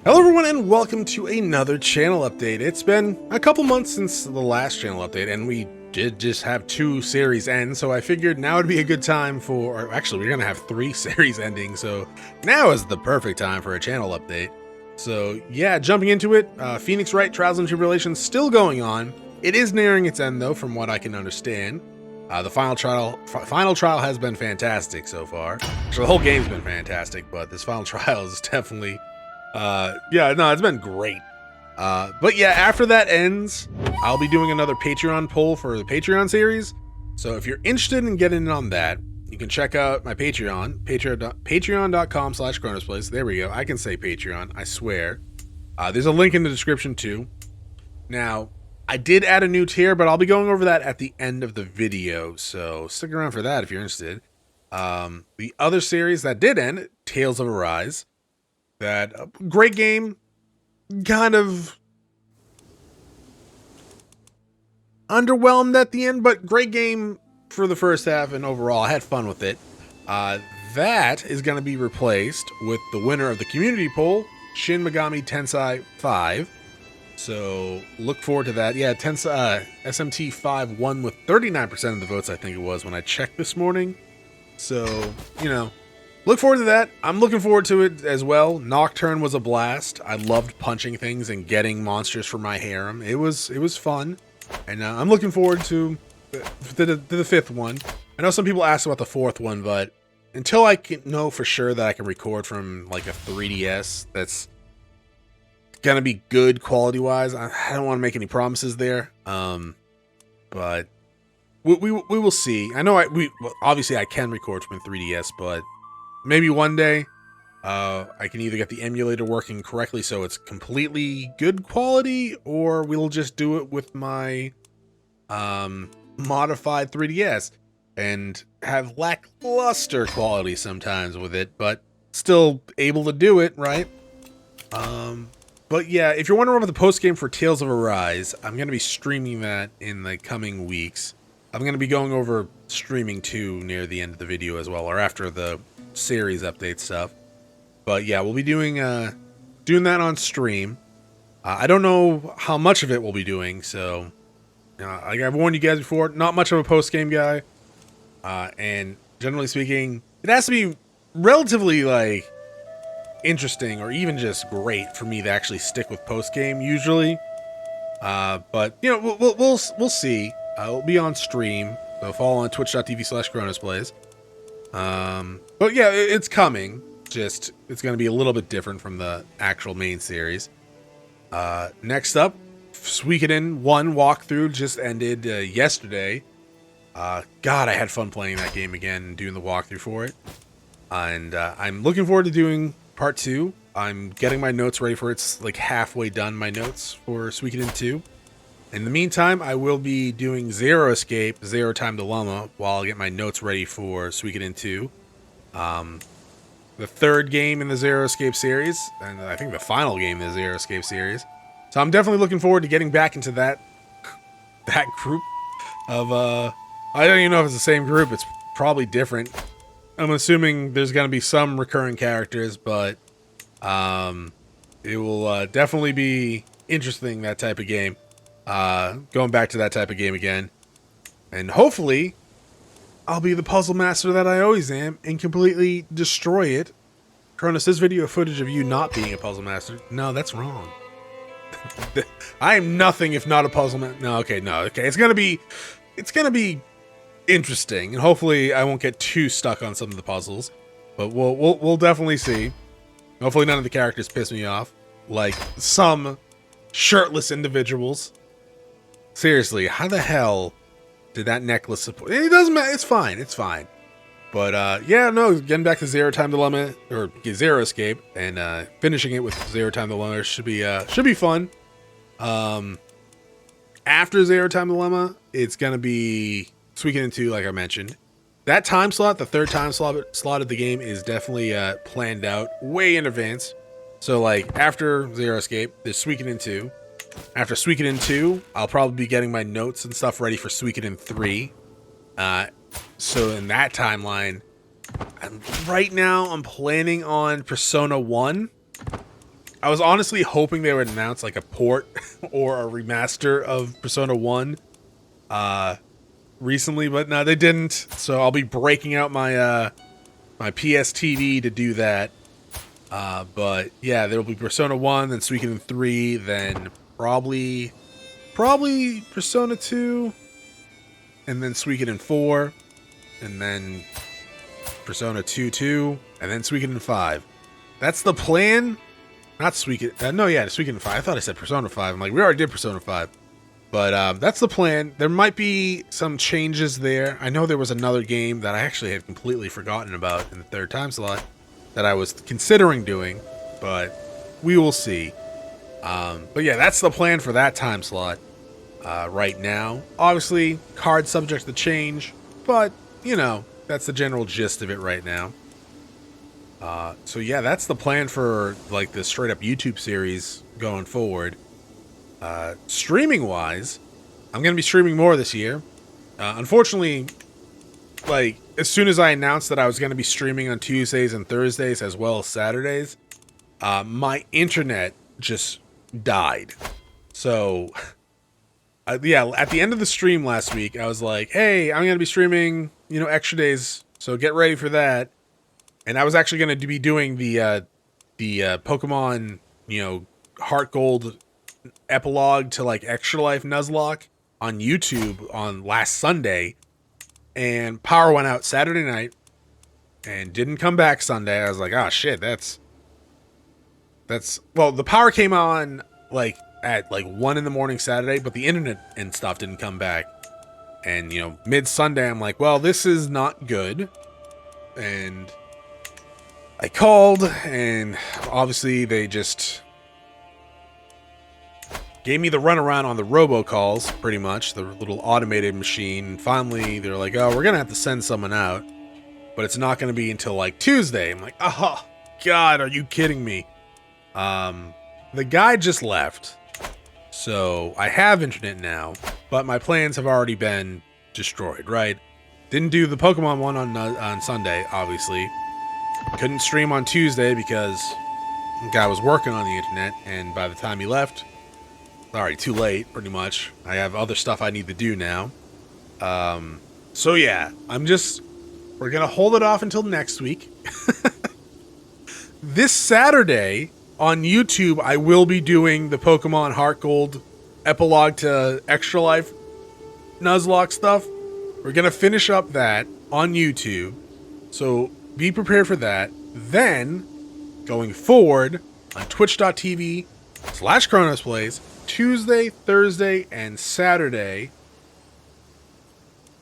Hello everyone and welcome to another channel update. It's been a couple months since the last channel update and we did just have 2 series end, so I figured now would be a good time for, or actually we're gonna have 3 series endings, so now is the perfect time for a channel update. So yeah, jumping into it, Phoenix Wright Trials and Tribulations still going on. It is nearing its end though, from what I can understand. The final trial has been fantastic so far. Actually, the whole game's been fantastic, but this final trial is definitely it's been great. But yeah, after that ends, I'll be doing another Patreon poll for the Patreon series. So if you're interested in getting in on that, you can check out my Patreon, patreon.com/ChronosPlays. There we go. I can say Patreon, I swear. There's a link in the description too. Now, I did add a new tier, but I'll be going over that at the end of the video. So stick around for that if you're interested. The other series that did end, Tales of Arise. That great game, kind of underwhelmed at the end, but great game for the first half, and overall I had fun with it. That is going to be replaced with the winner of the community poll, Shin Megami Tensei 5. So look forward to that. Yeah, SMT 5 won with 39% of the votes, I think it was, when I checked this morning. So, you know, look forward to that. I'm looking forward to it as well. Nocturne was a blast. I loved punching things and getting monsters for my harem. It was fun, and I'm looking forward to the 5th one. I know some people ask about the 4th one, but until I can know for sure that I can record from like a 3DS that's gonna be good quality wise, I don't want to make any promises there. But we will see. I know obviously I can record from a 3DS, but maybe one day, I can either get the emulator working correctly so it's completely good quality, or we'll just do it with my modified 3DS and have lackluster quality sometimes with it, but still able to do it, right? But yeah, if you're wondering about the post-game for Tales of Arise, I'm going to be streaming that in the coming weeks. I'm going to be going over streaming too near the end of the video as well, or after the series update stuff. But yeah, we'll be doing that on stream. I don't know how much of it we'll be doing, so like I've warned you guys before, not much of a post-game guy, and generally speaking, it has to be relatively like interesting or even just great for me to actually stick with post-game usually. But you know, we'll see. It'll be on stream, so follow on twitch.tv/ChronosPlays. But yeah, it's coming. Just, it's going to be a little bit different from the actual main series. Next up, Suikoden 1 walkthrough just ended yesterday. God, I had fun playing that game again and doing the walkthrough for it. And I'm looking forward to doing part 2. I'm getting my notes ready for it. It's like halfway done, my notes for Suikoden 2. In the meantime, I will be doing Zero Escape, Zero Time Dilemma, while I get my notes ready for Suikoden 2. The 3rd game in the Zero Escape series, and I think the final game in the Zero Escape series. So I'm definitely looking forward to getting back into that group of, I don't even know if it's the same group, it's probably different. I'm assuming there's going to be some recurring characters, but it will definitely be interesting, that type of game. Going back to that type of game again. And hopefully, I'll be the puzzle master that I always am and completely destroy it. Chronos, this video footage of you not being a puzzle master. No, that's wrong. I am nothing if not a puzzle master. No, okay. It's gonna be interesting, and hopefully I won't get too stuck on some of the puzzles. But we'll definitely see. Hopefully none of the characters piss me off, like some shirtless individuals. Seriously, how the hell did that necklace support? It doesn't matter. It's fine. But yeah, no, getting back to Zero Time Dilemma, or Zero Escape, and finishing it with Zero Time Dilemma should be fun. After Zero Time Dilemma, it's gonna be Suikoden 2, like I mentioned. That time slot, the 3rd time slot of the game, is definitely planned out way in advance. So like after Zero Escape, there's Suikoden 2. After Suikoden 2, I'll probably be getting my notes and stuff ready for Suikoden 3. So in that timeline, right now I'm planning on Persona 1. I was honestly hoping they would announce like a port or a remaster of Persona 1 recently, but no, they didn't. So I'll be breaking out my my PSTV to do that. But yeah, there'll be Persona 1, then Suikoden 3, then probably Persona 2, and then Suikoden 4, and then Persona 2, and then Suikoden 5. That's the plan. Not Suikoden. No, yeah, Suikoden 5. I thought I said Persona 5. I'm like, we already did Persona 5. But that's the plan. There might be some changes there. I know there was another game that I actually had completely forgotten about in the third time slot that I was considering doing, but we will see. But yeah, that's the plan for that time slot right now. Obviously, card subject to change, but, you know, that's the general gist of it right now. So yeah, that's the plan for like the straight up YouTube series going forward. Streaming wise, I'm going to be streaming more this year. Unfortunately, like as soon as I announced that I was going to be streaming on Tuesdays and Thursdays as well as Saturdays, my internet just died. So yeah, at the end of the stream last week, I was like, hey, I'm going to be streaming, you know, extra days. So get ready for that. And I was actually going to be doing the Pokemon, you know, Heart Gold epilogue to like Extra Life Nuzlocke on YouTube on last Sunday, and power went out Saturday night and didn't come back Sunday. I was like, oh shit, that's well, the power came on like at like 1 in the morning Saturday, but the internet and stuff didn't come back. And you know, mid Sunday, I'm like, well, this is not good. And I called, and obviously they just gave me the runaround on the robocalls, pretty much, the little automated machine. And finally, they're like, oh, we're going to have to send someone out, but it's not going to be until like Tuesday. I'm like, oh, God, are you kidding me? The guy just left, so I have internet now, but my plans have already been destroyed, right? Didn't do the Pokemon one on Sunday, obviously. Couldn't stream on Tuesday because the guy was working on the internet, and by the time he left, already too late, pretty much. I have other stuff I need to do now. So yeah, we're gonna hold it off until next week. This Saturday on YouTube, I will be doing the Pokemon Heart Gold epilogue to Extra Life Nuzlocke stuff. We're gonna finish up that on YouTube, so be prepared for that. Then, going forward, on twitch.tv/Chronos Plays, Tuesday, Thursday, and Saturday.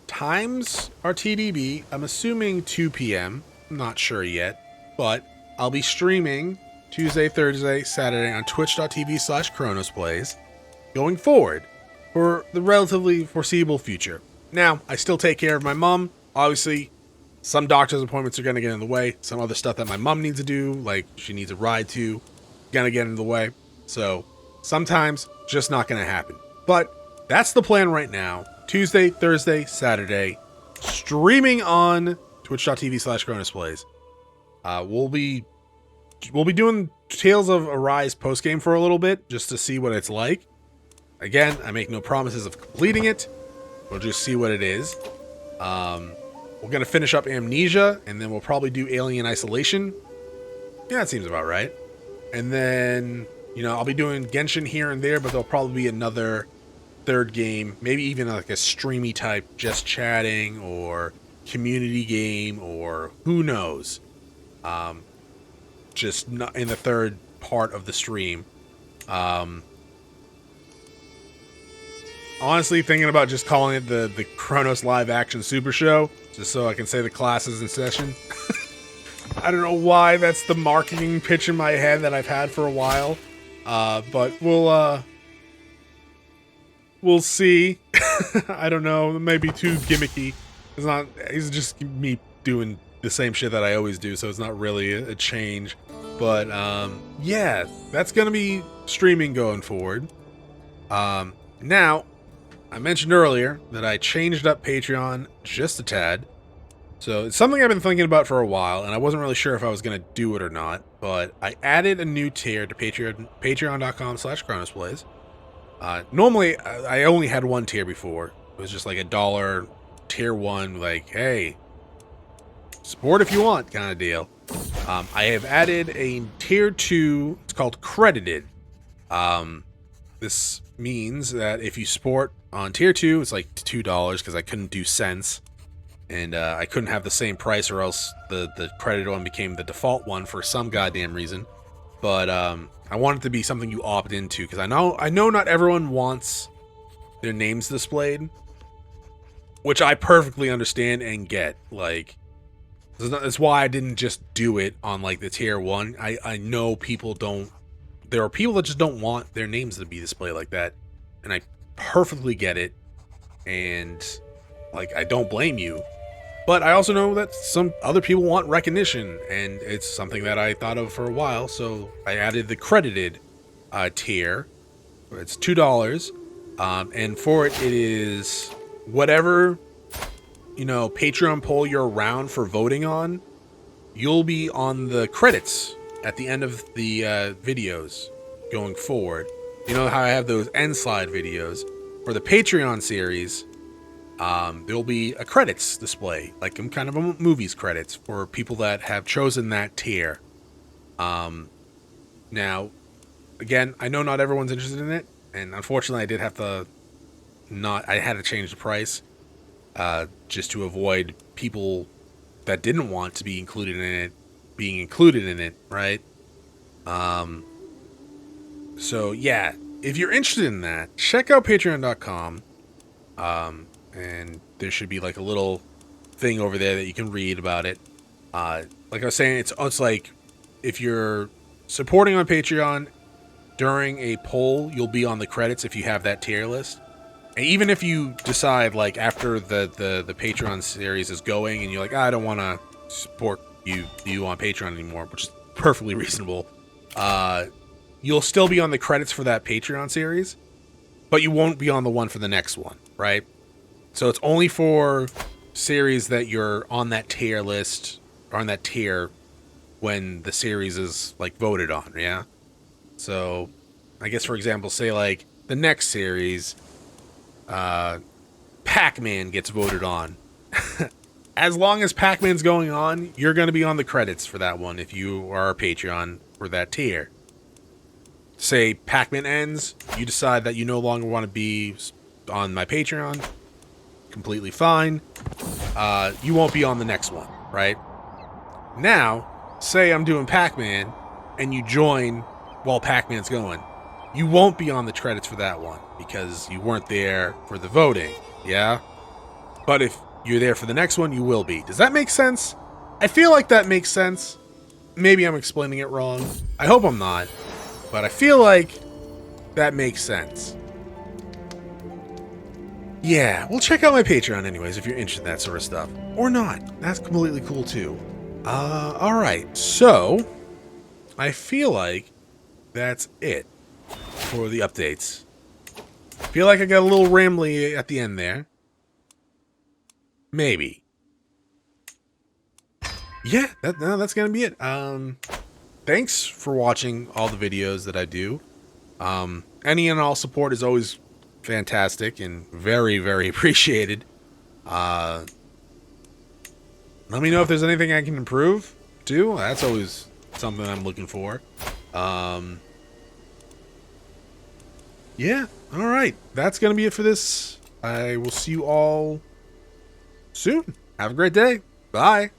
Times are TDB. I'm assuming 2 p.m. I'm not sure yet. But I'll be streaming Tuesday, Thursday, Saturday on twitch.tv/Chronos Plays going forward for the relatively foreseeable future. Now, I still take care of my mom. Obviously, some doctor's appointments are going to get in the way. Some other stuff that my mom needs to do, like she needs a ride to, going to get in the way. So sometimes just not going to happen. But that's the plan right now. Tuesday, Thursday, Saturday, streaming on twitch.tv/Chronos Plays. We'll be doing Tales of Arise postgame for a little bit, just to see what it's like. Again, I make no promises of completing it. We'll just see what it is. We're going to finish up Amnesia, and then we'll probably do Alien Isolation. Yeah, that seems about right. And then, you know, I'll be doing Genshin here and there, but there'll probably be another third game, maybe even like a streamy type, just chatting, or community game, or who knows. Just not in the third part of the stream. Honestly, thinking about just calling it the Chronos Live Action Super Show, just so I can say the class is in session. I don't know why that's the marketing pitch in my head that I've had for a while, but we'll see. I don't know, it may be too gimmicky. It's just me doing the same shit that I always do, so it's not really a change. But yeah, that's gonna be streaming going forward. Now, I mentioned earlier that I changed up Patreon just a tad. So it's something I've been thinking about for a while, and I wasn't really sure if I was going to do it or not. but I added a new tier to patreon.com/chronosplays. Normally, I only had one tier before. It was just like $1 tier 1, like, hey, support if you want kind of deal. I have added a tier 2. It's called credited. This means that if you support on tier 2, it's like $2 because I couldn't do cents. And I couldn't have the same price or else the credited one became the default one for some goddamn reason. But I want it to be something you opt into because I know not everyone wants their names displayed, which I perfectly understand and get. Like, that's why I didn't just do it on like the tier 1. I know people don't. There are people that just don't want their names to be displayed like that, and I perfectly get it. And like, I don't blame you. But I also know that some other people want recognition, and it's something that I thought of for a while, so I added the credited tier. It's $2, and for it is whatever, Patreon poll you're around for voting on, you'll be on the credits at the end of the videos going forward. You know how I have those end slide videos? For the Patreon series, there'll be a credits display, like some kind of a movies credits for people that have chosen that tier. Now, again, I know not everyone's interested in it, and unfortunately I did have to I had to change the price, just to avoid people that didn't want to be included in it being included in it, right? So yeah, if you're interested in that, check out patreon.com. And there should be like a little thing over there that you can read about it. Like I was saying, it's like if you're supporting on Patreon during a poll, you'll be on the credits if you have that tier list. And even if you decide, like, after the Patreon series is going and you're like, I don't want to support you on Patreon anymore, which is perfectly reasonable, you'll still be on the credits for that Patreon series, but you won't be on the one for the next one, right? So it's only for series that you're on that tier list or on that tier when the series is like voted on, yeah? So I guess, for example, say like the next series, Pac-Man gets voted on. As long as Pac-Man's going on, you're going to be on the credits for that one if you are a Patreon for that tier. Say Pac-Man ends, you decide that you no longer want to be on my Patreon, completely fine. You won't be on the next one, right? Now, say I'm doing Pac-Man and you join while Pac-Man's going. You won't be on the credits for that one because you weren't there for the voting, yeah? But if you're there for the next one, you will be. Does that make sense? I feel like that makes sense. Maybe I'm explaining it wrong. I hope I'm not. But I feel like that makes sense. Yeah, well, check out my Patreon anyways if you're interested in that sort of stuff. Or not. That's completely cool too. Alright. So, I feel like that's it for the updates. I feel like I got a little rambly at the end there. Maybe. Yeah, that's gonna be it. Thanks for watching all the videos that I do. Any and all support is always fantastic and very, very appreciated. Let me know if there's anything I can improve too. That's always something I'm looking for. Yeah, all right. That's gonna be it for this. I will see you all soon. Have a great day. Bye.